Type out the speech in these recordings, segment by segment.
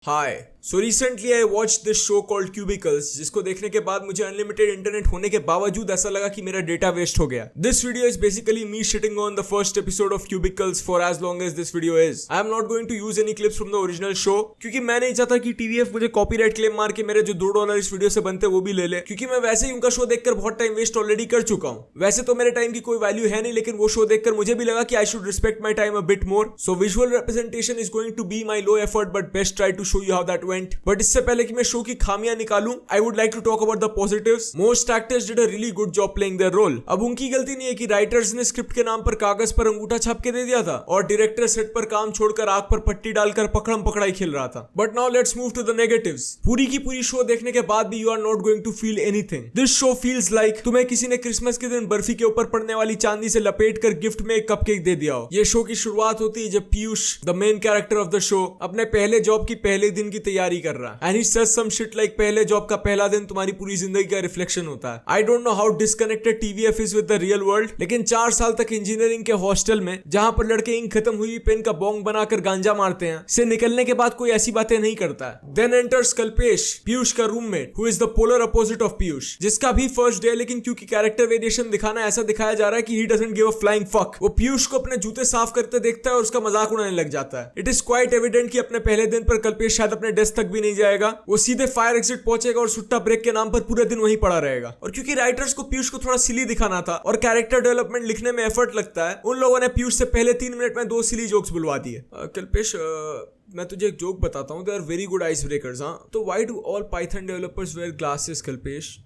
Hi so recently I watch this show called cubicles, जिसको देखने के बाद मुझे अनलिमिटेड इंटरनेट होने के बावजूद ऐसा लगा कि मेरा डेटा वेस्ट हो गया। This video is basically me shitting on the first episode of Cubicles for as long as this video is. I am not going to use any clips from the original show, क्योंकि मैं नहीं चाहता कि TVF मुझे copyright claim मार के मेरे जो $2 इस वीडियो से बनते वो भी ले ले, क्योंकि मैं वैसे ही उनका शो देखकर बहुत टाइम वेस्ट ऑलरेडी कर चुका हूँ। वैसे तो मेरे टाइम की कोई वैल्यू है नहीं, लेकिन वो शो देखकर मुझे भी लगा कि I should respect my time a bit more. So visual representation is going to be my low effort but best try to show you how that went. But इससे पहले कि मैं शो की खामियां निकालूं, I would like to talk about the positives. Most actors did a really good job playing their role. अब उनकी गलती नहीं है कि राइटर्स ने स्क्रिप्ट के नाम पर कागज पर अंगूठा छाप के दे दिया था और डायरेक्टर सेट पर काम छोड़कर आग पर पट्टी डालकर पकड़म पकड़ाई खेल रहा था। But now let's move to the negatives. पूरी की पूरी शो देखने के बाद भी you are not going to feel anything. This show feels like तुम्हें किसी ने क्रिसमस के दिन बर्फी के ऊपर पड़ने वाली चांदी से लपेट कर गिफ्ट में एक कपकेक दे दिया हो। ये शो की शुरुआत होती है जब Piyush, the main character of the show, अपने पहले जॉब की पहले दिन की तैयारी कर रहा है। And he says some shit like पहले जॉब का पहला दिन तुम्हारी पूरी जिंदगी का रिफ्लेक्शन होता है। आई don't know how disconnected TVF is with the real world, लेकिन 4 साल तक इंजीनियरिंग के हॉस्टल में, जहां पर लड़के इंक खत्म हुई पेन का बॉन्ग बनाकर गांजा मारते हैं, से निकलने के बाद कोई ऐसी बातें नहीं करता है। देन एंटर्स कल्पेश, पीयूष का roommate, who is the polar opposite of Piyush, जिसका भी फर्स्ट डे, लेकिन क्योंकि कैरेक्टर वेरिएशन दिखाना ऐसा दिखाया जा रहा है कि he doesn't give a flying fuck. वो पीयूष को अपने जूते साफ करते देखता है और उसका मजाक उड़ाने लग जाता है। इट इज क्वाइट एविडेंट कि अपने पहले दिन पर कल्पेश शायद अपने डेस्क तक भी नहीं जाएगा। वो सीधे फायर एग्जिट पहुंचेगा और सुट्टा ब्रेक के नाम पर पूरे दिन वहीं पड़ा रहेगा। और क्योंकि राइटर्स को पीयूष को थोड़ा सिली दिखाना था और कैरेक्टर डेवलपमेंट लिखने में एफर्ट लगता है, उन लोगों ने पीयूष से पहले 3 मिनट में 2 सिली जोक्स बुलवा दिए। कल्पेश, मैं तुझे एक जोक बताता हूँ, they are very good ice breakers. हाँ, तो why do all Python developers wear glasses Kalpesh?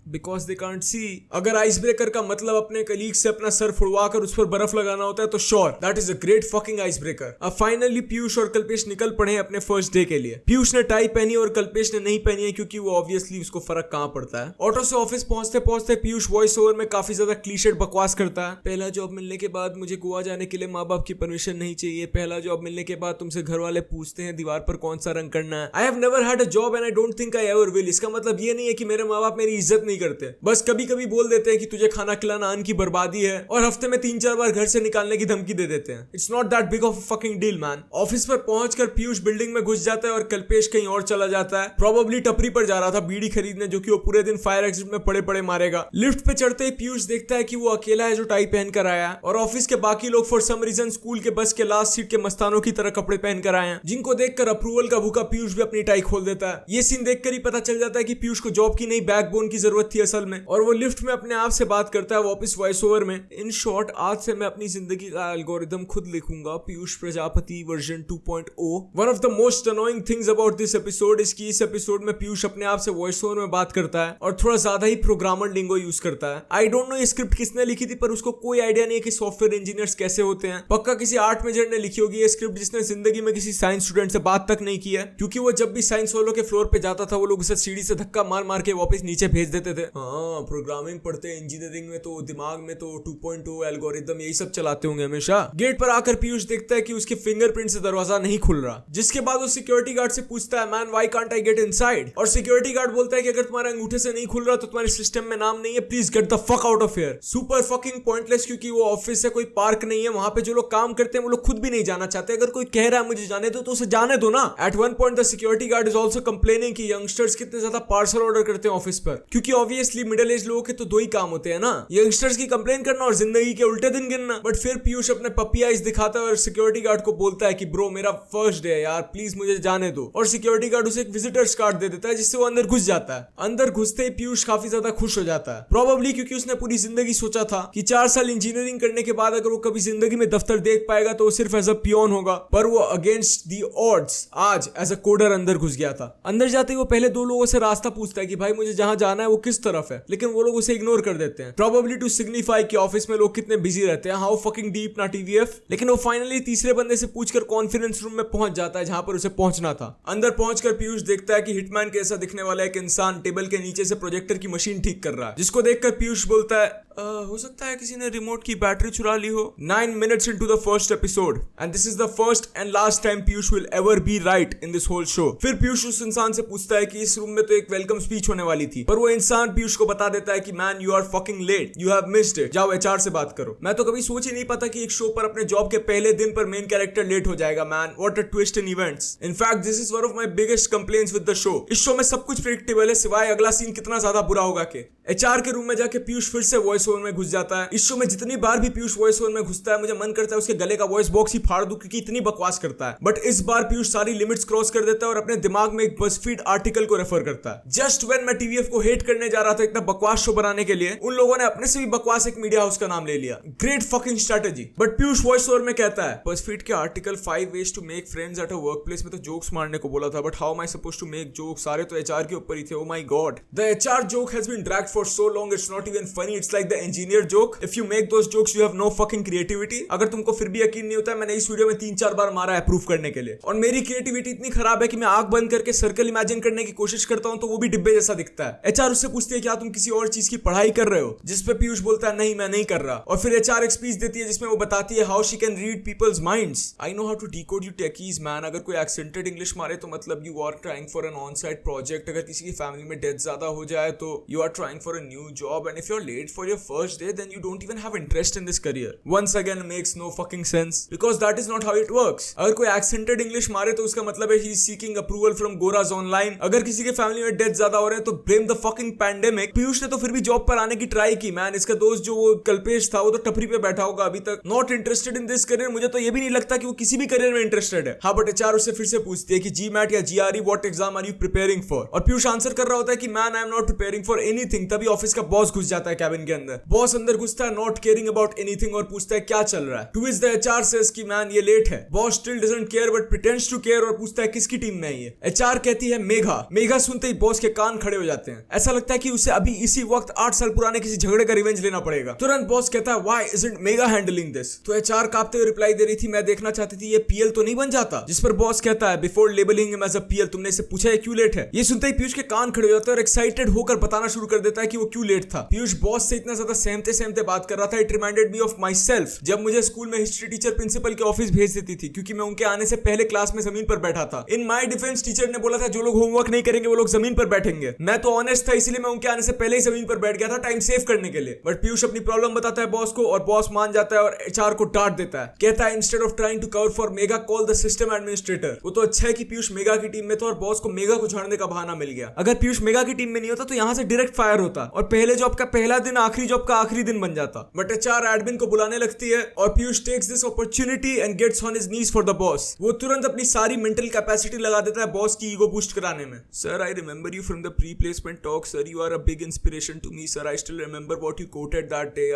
Because they can't see. अगर आइस ब्रेकर का मतलब अपने कलीग से अपना सर फुड़वा कर उस पर बर्फ लगाना होता है तो sure, that is a great fucking ice breaker. अब फाइनली पीयूष और कल्पेश निकल पड़े अपने फर्स्ट डे के लिए। पीयूष ने टाई पहनी और कल्पेश ने नहीं पहनी है, क्योंकि वो ऑब्वियसली उसको फर्क कहाँ पड़ता है। ऑटो से ऑफिस पहुंचते पहुंचते पीयूष वॉइस ओवर में काफी ज्यादा क्लीशेड बकवास करता है। पहला जॉब मिलने के बाद मुझे गोवा जाने के लिए माँ बाप की परमिशन नहीं चाहिए। पहला जॉब मिलने के बाद तुमसे घर वाले पूछते हैं दीवार पर कौन सा रंग करना है। I have never had a job and I don't think I ever will. इसका मतलब ये नहीं है कि मेरे माँ बाप मेरी इज्जत नहीं करते, बस कभी कभी बोल देते हैं कि तुझे खाना खिलाना अन्न की बर्बादी है और हफ्ते में 3-4 बार घर से निकालने की धमकी दे देते हैं। It's not that big of a fucking deal man. Office पर पहुंचकर पीयूष बिल्डिंग में घुस जाता है और कल्पेश कहीं और चला जाता है। प्रोबेबली टपरी पर जा रहा था बीड़ी खरीदने, जो कि वो पूरे दिन फायर एग्जिट में पड़े पड़े मारेगा। लिफ्ट पे चढ़ते ही पीयूष देखता है कि वो अकेला है जो टाई पहन कर आया है, और ऑफिस के बाकी लोग फॉर सम रीजन स्कूल के बस के लास्ट सीट के मस्तानों की तरह कपड़े पहन कर आए हैं, जिनको देखकर अप्रूवल का भूखा पीयूष भी अपनी टाई खोल देता है। ये सीन देखकर ही पता चल जाता है कि पीयूष को जॉब की नहीं बैकबोन की जरूरत थी असल में, और वो लिफ्ट में अपने आप से बात करता है वापस वॉइस ओवर में। इन शॉर्ट, आज से मैं अपनी जिंदगी का एल्गोरिथम खुद लिखूंगा, Piyush Prajapati version 2.0। One of the most annoying things about this episode is कि इस एपिसोड में पीयूष अपने आप से वॉइस ओवर में बात करता है और थोड़ा ज्यादा ही प्रोग्रामर लिंगो यूज करता है। आई डोंट नो ये स्क्रिप्ट किसने लिखी थी, पर उसको कोई आइडिया नहीं है कि सॉफ्टवेयर इंजीनियर्स कैसे होते हैं। पक्का किसी आर्ट मेजर ने लिखी होगी ये स्क्रिप्ट, जिसने जिंदगी में किसी साइंस स्टूडेंट से बात तक नहीं की है, क्योंकि वो जब भी साइंस वालों के फ्लोर पे जाता था वो लोग उसे सीढ़ी से धक्का मार मार के वापस नीचे भेज देते थे। हाँ, प्रोग्रामिंग पढ़ते इंजीनियरिंग में तो दिमाग में तो 2.0 एल्गोरिथम यही सब चलाते होंगे हमेशा। गेट पर आकर पीयूष देखता है कि उसके फिंगरप्रिंट से दरवाजा नहीं खुल रहा, जिसके बाद वो सिक्योरिटी गार्ड से पूछता है, man why can't I get inside? और सिक्योरिटी गार्ड बोलता है कि अगर तुम्हारे अंगूठे से नहीं खुल रहा तो तुम्हारे सिस्टम में नाम नहीं है, please get the fuck out of here. Super fucking pointless, क्योंकि वो ऑफिस है, कोई पार्क नहीं है। वहां पे जो लोग काम करते हैं वो लोग खुद भी नहीं जाना चाहते। अगर कोई कह रहा है मुझे जाने दो तो उसे जाने दो ना। At one point the security guard is also complaining कि यंगस्टर्स कितने ज्यादा पार्सल ऑर्डर करते हैं ऑफिस पर, क्योंकि ऑब्वियसली मिडिल एज लोगों के तो 2 ही काम होते हैं ना, यंगस्टर्स की कंप्लेन करना और जिंदगी के उल्टे दिन गिनना। बट फिर पीयूष अपने पपी आइज दिखाता है और सिक्योरिटी गार्ड को बोलता है कि ब्रो मेरा फर्स्ट डे है यार, प्लीज मुझे जाने दो। और सिक्योरिटी गार्ड उसे एक विजिटर्स कार्ड दे देता है, जिससे वो अंदर घुस जाता है। अंदर घुसते ही पीयूष काफी ज्यादा खुश हो जाता है, प्रोबेबली क्योंकि उसने पूरी जिंदगी सोचा था कि 4 साल इंजीनियरिंग करने के बाद अगर वो कभी जिंदगी में दफ्तर देख पाएगा तो वो सिर्फ एज अ पियोन होगा। पर वो अगेंस्ट दी ऑड्स आज एज अ कोडर अंदर घुस गया था। अंदर जाते ही वो पहले 2 लोगों से रास्ता पूछता है कि भाई मुझे जहां जाना है वो किस तरफ है, लेकिन वो लोग उसे इग्नोर कर देते हैं, प्रोबेबली टू सिग्निफाई कि ऑफिस में लोग कितने बिजी रहते हैं। हाउ फकिंग डीप ना टीवीएफ। लेकिन वो फाइनली तीसरे बंदे से पूछकर कॉन्फ्रेंस रूम में पहुंच जाता है जहां पर उसे पहुंचना था। अंदर पहुंचकर पीयूष देखता है कि हिटमैन कैसा दिखने वाला एक इंसान टेबल के नीचे से प्रोजेक्टर की मशीन ठीक कर रहा है, जिसको देखकर पीयूष बोलता है, हो सकता है किसी ने रिमोट की बैटरी चुरा ली हो। 9 minutes into the first episode and this is the first and last time Piyush will ever be right in this whole show। फिर पीयूष उस इंसान से पूछता है कि इस रूम में तो एक वेलकम स्पीच होने वाली थी, पर वो इंसान पीयूष को बता देता है कि man you are fucking late, you have missed it, जाओ एचआर से बात करो। मैं तो कभी सोच ही नहीं पाता कि एक शो पर अपने जॉब के पहले दिन पर मेन कैरेक्टर लेट हो जाएगा। Man what a twist in events. In fact this is one of my biggest complaints with the show. इस शो में सब कुछ प्रेडिक्टेबल है सिवाय अगला सीन कितना ज्यादा बुरा होगा के। एचआर के रूम में जाके पीयूष फिर से वॉइस ओवर में घुस जाता है। इस शो में जितनी बार भी पीयूष वॉइस ओवर में घुसता है मुझे मन करता है उसके गले का वॉइस बॉक्स ही फाड़ दूं क्योंकि इतनी बकवास करता है। बट इस बार पीयूष सारी लिमिट्स क्रॉस कर देता है और अपने दिमाग में एक बज़फीड आर्टिकल को रेफर करता है। जस्ट व्हेन मैं टीवीएफ को हेट करने जा रहा था इतना बकवास शो बनाने के लिए, उन लोगों ने अपने से भी बकवास एक मीडिया हाउस का नाम ले लिया। Great fucking strategy. But Piyush voice over में कहता है बज़फीड के article 5 ways to make friends at a workplace में तो जोक्स मारने को बोला था, but how am I supposed to make jokes? सारे तो एचआर के ऊपर ही थे। Oh my God, the HR joke has been dragged for so long it's not even funny. It's like the engineer joke. If you make those jokes you have no fucking creativity. अगर तुमको फिर भी यकीन नहीं होता, मैंने इस video में 3-4 बार मारा है प्रूफ करने के लिए। और मेरी क्रिएटिविटी इतनी खराब है कि मैं आंख बंद करके सर्कल इमेजिन करने की कोशिश करता हूं तो वो भी डिब्बे जैसा दिखता है। एचआर उससे पूछती है क्या तुम किसी और चीज की पढ़ाई कर रहे हो? जिस पे पीयूष बोलता है नहीं मैं नहीं कर रहा। और फिर एचआर एक स्पीच देती है जिसमें वो बताती है how she can read people's minds. I know how to decode you techies man. अगर कोई एक्सेंटेड इंग्लिश मारे तो मतलब you are trying for an on site project. अगर किसी की फैमिली में डेथ ज्यादा हो जाए तो you are trying for a new job and if you are late for your first day then you don't even have interest in this career. Once again makes no fucking sense because that is not how it works. अगर कोई accented English मारे तो उसका मतलब है he is seeking approval from गोराज online. अगर किसी के फैमिली में डेथ ज्यादा हो रहे हैं तो blame the fucking pandemic. Piyush ने तो फिर भी जॉब पर आने की ट्राई की मैन। इसका दोस्त जो वो कल्पेश था वो तो टपरी पे बैठा होगा अभी तक, not interested in this career. मुझे तो ये भी नहीं लगता कि वो किसी भी करियर में इंटरेस्टेड है। हाँ बट एचआर उससे फिर से पूछती है कि जीमैट या GRE what exam are you preparing for? और पीयूष आंसर कर रहा होता है कि man I am not preparing for anything. तभी ऑफिस का बॉस घुस जाता है कैबिन के अंदर। बॉस अंदर घुसता है नॉट केयरिंग अबाउट एनीथिंग और पूछता है क्या चल रहा है। To which the HR says कि मैन ये लेट है। Boss still doesn't care but pretends to care और पूछता है किसकी टीम में है ये? एचआर कहती है मेघा। मेघा सुनते ही बॉस के कान खड़े हो जाते हैं। ऐसा लगता है कि उसे अभी इसी वक्त 8 साल पुराने किसी झगड़े का रिवेंज लेना पड़ेगा। तुरंत बॉस कहता है why isn't Megha handling this? तो एचआर कांपते हुए रिप्लाई दे रही थी मैं देखना चाहती थी ये पीएल तो नहीं बन जाता। जिस पर बॉस कहता है before labelling him as a PL तुमने इसे पूछा है क्यों लेट है? ये सुनते ही पीयूष के कान खड़े हो जाते हैं और एक्साइटेड होकर बताना शुरू कर देता है कि वो क्यों लेट था। पीयूष बॉस से इतना ज्यादा सहमते सहमते बात कर रहा था it reminded me of my self जब मुझे स्कूल में हिस्ट्री टीचर प्रिंसिपल के ऑफिस भेज देती थी क्योंकि मैं उनके आने से पहले क्लास में जमीन पर बैठा था। इन माई डिफेंस टीचर ने बोला था जो लोग होमवर्क नहीं करेंगे वो लोग जमीन पर बैठेंगे। मैं तो ऑनेस्ट था इसलिए मैं उनके आने से पहले ही जमीन पर बैठ गया था टाइम सेव करने के लिए। बट पीयूष अपनी प्रॉब्लम बताता है बॉस को और बॉस मान जाता है और एचआर को डांट देता है। कहता है instead of trying to cover for Megha call the system administrator. वो तो अच्छा है कि पीयूष मेगा की टीम में था और बॉस को मेगा को झाड़ने का बहाना मिल गया। अगर पीयूष मेगा की टीम में नहीं होता तो यहाँ से डायरेक्ट फायर होता और पहले जॉब का पहला दिन आखिरी जॉब का आखिरी दिन बन जाता। बट एचआर एडमिन को बुलाने लगती है और Piyush takes this opportunity and gets on his knees for the boss. वो तुरंत अपनी सारी मेंटल कैपेसिटी लगा देता है बॉस की ईगो बूस्ट कराने में। Sir I remember you from the pre placement talk sir, you are a big inspiration to me sir, I still remember what you quoted that day.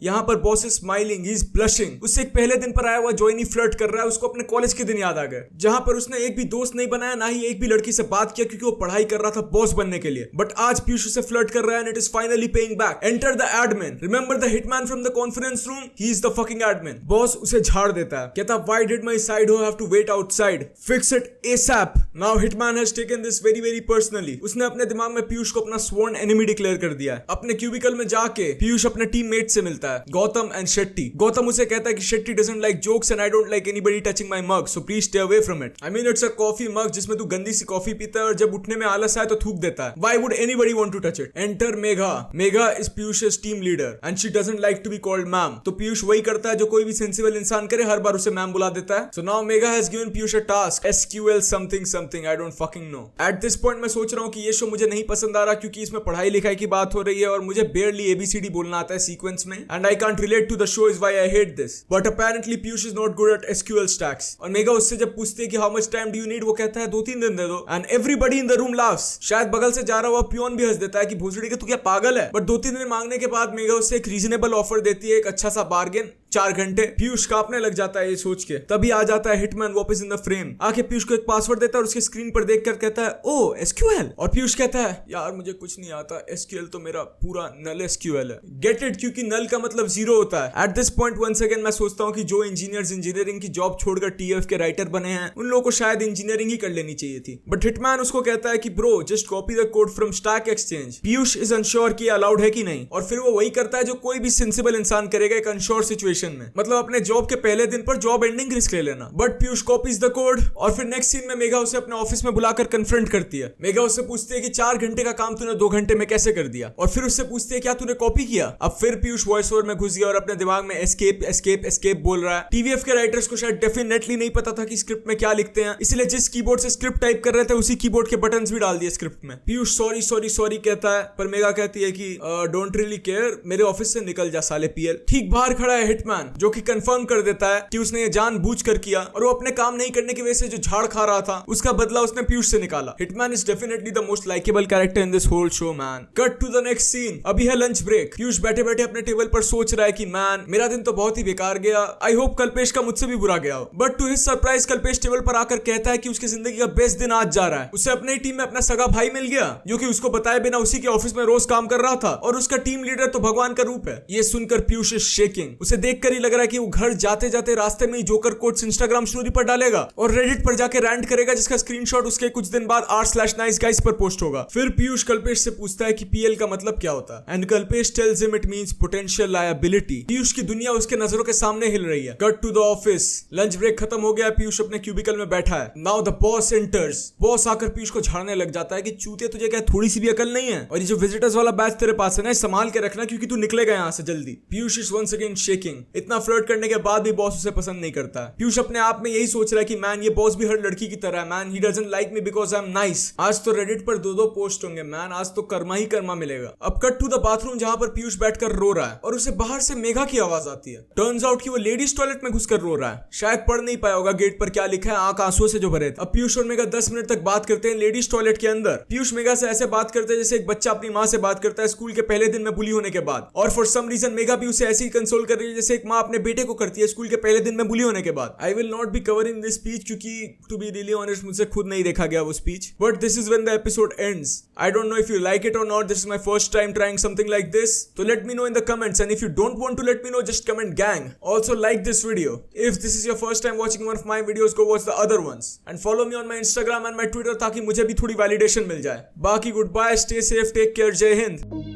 यहाँ पर boss is smiling, he is blushing. उससे एक पहले दिन पर आया हुआ जॉइनी flirt कर रहा है, उसको अपने कॉलेज के दिन याद आ गए जहां पर उसने एक भी दोस्त नहीं बनाया ना ही एक भी लड़की से बात किया क्योंकि वो पढ़ाई कर रहा था बॉस बनने के लिए। बट आज पीयूष उसे फ्लर्ट कर रहा है and it is finally paying back. Enter the admin, remember the hitman from the conference room, he is the fucking admin. Boss उसे झाड़ देता है, कहता why did my side hoe have to wait outside, fix it ASAP. Now hitman has taken this very very personally. उसने अपने दिमाग में पीयूष को अपना स्वॉर्न एनिमी डिक्लेयर कर दिया है। अपने क्यूबिकल में जाके पीयूष अपने टीममेट से मिलता है गौतम एंड शेट्टी। गौतम उसे कहता है कि Shetty doesn't like jokes and I don't like anybody touching my mug so please stay away from it. I mean it's a coffee mug जिसमें तू गंदी सी कॉफी पीता है और जब उठने में आलस आए तो थूक देता है। Why would anybody want to touch it? Enter Megha. Megha is Piyush's team leader and she doesn't like to be called ma'am. तो पीयूष वही करता है जो कोई भी सेंसिबल इंसान करे, हर बार उसे मैम बुला देता है। So now Megha has given Piyush a task SQL something something I don't fucking know. At this point मैं सोच रहा हूं कि ये शो मुझे नहीं पसंद आ रहा क्योंकि इसमें पढ़ाई लिखाई की बात हो रही है और मुझे बेयरली ABCD बोलना आता है सीक्वेंस में and I can't relate to the show is why I hate this. But apparently Piyush is not good at SQL stacks. और मेघा उससे जब पूछती है कि how much time do you need, वो कहता है 2-3 दिन दे दो and everybody in the room laughs. शायद बगल से जा रहा हुआ पियोन भी हंस देता है कि भोसड़ी के तू क्या पागल है। बट 2-3 दिन मांगने के बाद मेघा उससे एक रीजनेबल ऑफर देती है, एक अच्छा सा बार्गेन। 4 घंटे। पीयूष कांपने लग जाता है ये सोच के। तभी आ जाता है हिटमैन वापस इन द फ्रेम। आके पीयूष को एक पासवर्ड देता है और उसके स्क्रीन पर देखकर कहता है ओ एसक्यूएल। और पीयूष कहता है यार मुझे कुछ नहीं आता, एसक्यूएल तो मेरा पूरा नल एसक्यूएल है। गेट इट, क्योंकि नल का मतलब जीरो होता है। At this point once again मैं सोचता हूँ कि जो इंजीनियर्स इंजीनियरिंग की जॉब छोड़कर टीएफ के राइटर बने हैं उन लोगों को शायद इंजीनियरिंग ही कर लेनी चाहिए थी। बट हिटमैन उसको कहता है कि bro just copy the code from stack exchange. Piyush is unsure कि अलाउड है कि नहीं, और फिर वो वही करता है जो कोई भी सेंसिबल इंसान करेगा एक अनश्योर सिचुएशन में, मतलब अपने जॉब के पहले दिन पर जॉब एंडिंग रिस्क ले लेना। But Piyush copies the code और फिर नेक्स्ट सीन में मेघा उसे अपने ऑफिस में बुलाकर कन्फ्रंट करती है। मेघा उससे पूछती है कि 4 घंटे का काम तूने 2 घंटे में कैसे कर दिया, और फिर उससे पूछती है क्या तूने कॉपी किया। अब फिर पीयूष वॉइस ओवर में घुस गया और अपने दिमाग में एस्केप एस्केप एस्केप बोल रहा है। टीवीएफ के राइटर्स को शायद डेफिनेटली नहीं पता था कि स्क्रिप्ट में क्या लिखते हैं, इसलिए जिस कीबोर्ड से स्क्रिप्ट टाइप कर रहे थे उसी कीबोर्ड के बटन्स भी डाल दिए स्क्रिप्ट में। पीयूष सॉरी सॉरी सॉरी कहता है, पर मेघा कहती है कि डोंट रियली केयर, मेरे ऑफिस से निकल जा साले पीएल। ठीक बाहर खड़ा है हिटमैन जो कि कंफर्म कर देता है कि उसने ये जानबूझकर किया और वो अपने काम नहीं करने की वजह से जो झाड़ खा रहा था उसका बदला उसने पीयूष से निकाला। Hitman is definitely the most likeable character in this whole show man. Cut to the next scene. अभी है लंच ब्रेक। पीयूष बैठे बैठे अपने टेबल पर सोच रहा है कि मैन मेरा दिन तो बहुत ही बेकार गया, आई होप कल्पेश का मुझसे भी बुरा गया हो। But to his surprise Kalpesh table पर आकर कहता है कि उसकी जिंदगी का बेस्ट दिन आज जा रहा है। उसे अपनी टीम में अपना सगा भाई मिल गया जो कि उसको बताए बिना उसी के ऑफिस में रोज काम कर रहा था, और उसका टीम लीडर तो भगवान का रूप है। ये सुनकर पीयूष इज शेकिंग। उसे देखकर ही लग रहा है कि वो घर जाते जाते रास्ते में ही जोकर कोट्स इंस्टाग्राम स्टोरी पर डालेगा और रेडिट पर जाके रैंट करेगा, जिसका स्क्रीनशॉट उसके कुछ दिन बाद r/niceguys पर पोस्ट होगा। फिर पीयूष कल्पेश से पूछता है कि पीएल का मतलब क्या होता है, and Kalpesh tells him it means potential liability. Piyush की दुनिया उसके नजरों के सामने हिल रही है। Cut to the office. Lunch break खत्म हो गया। पीयूष अपने क्यूबिकल में बैठा है। Now the boss enters. Boss आकर पीयूष को झाड़ने लग जाता है कि चूते तुझे क्या थोड़ी सी भी अकल नहीं है, और ये जो विजिटर्स वाला बैच तेरे पास है ना संभाल के रखना क्योंकि तू निकलेगा यहाँ से जल्दी। Piyush is once again shaking. इतना फ्लर्ट करने के बाद भी बॉस उसे पसंद नहीं करता है। पीयूष अपने आप में यही सोच रहा है कि मैन ये बॉस भी हर लड़की की तरह है man, he doesn't like me because I am nice. आज तो रेडिट पर 2-2 पोस्ट होंगे मैन, आज तो कर्मा ही कर्मा मिलेगा। अब कट टू द बाथरूम जहां पर पीयूष बैठकर रो रहा है और उसे बाहर से मेघा की आवाज आती है। टर्न्स आउट कि वो लेडीज टॉयलेट में घुसकर रो रहा है। शायद पढ़ नहीं पाया होगा गेट पर क्या लिखा है, आंख आंसुओं से जो भरे थे। अब पीयूष और मेघा 10 मिनट तक बात करते हैं लेडीज टॉयलेट के अंदर। पीयूष मेघा से ऐसे बात करते हैं जैसे एक बच्चा अपनी माँ से बात करता है स्कूल के पहले दिन में बुली होने के बाद, और फॉर सम रीजन मेघा भी उसे ऐसे ही कंसोल कर रही है जैसे एक माँ अपने बेटे को करती है स्कूल के पहले दिन में बुली होने के बाद। I will not be covering this speech क्योंकि टू बी रियली ऑनेस्ट मुझसे खुद नहीं देखा गया वो speech, but this is when the episode ends. I don't know if you like it और not, this is my first time trying something like this, तो let me know in the comments, and if you don't want to let me know just comment gang. Also like this video. If this is your first time watching one of my videos, go watch the other ones and follow me on my Instagram and my Twitter ताकि मुझे भी थोड़ी validation मिल जाए। बाकी goodbye, stay safe, take care, Jai Hind.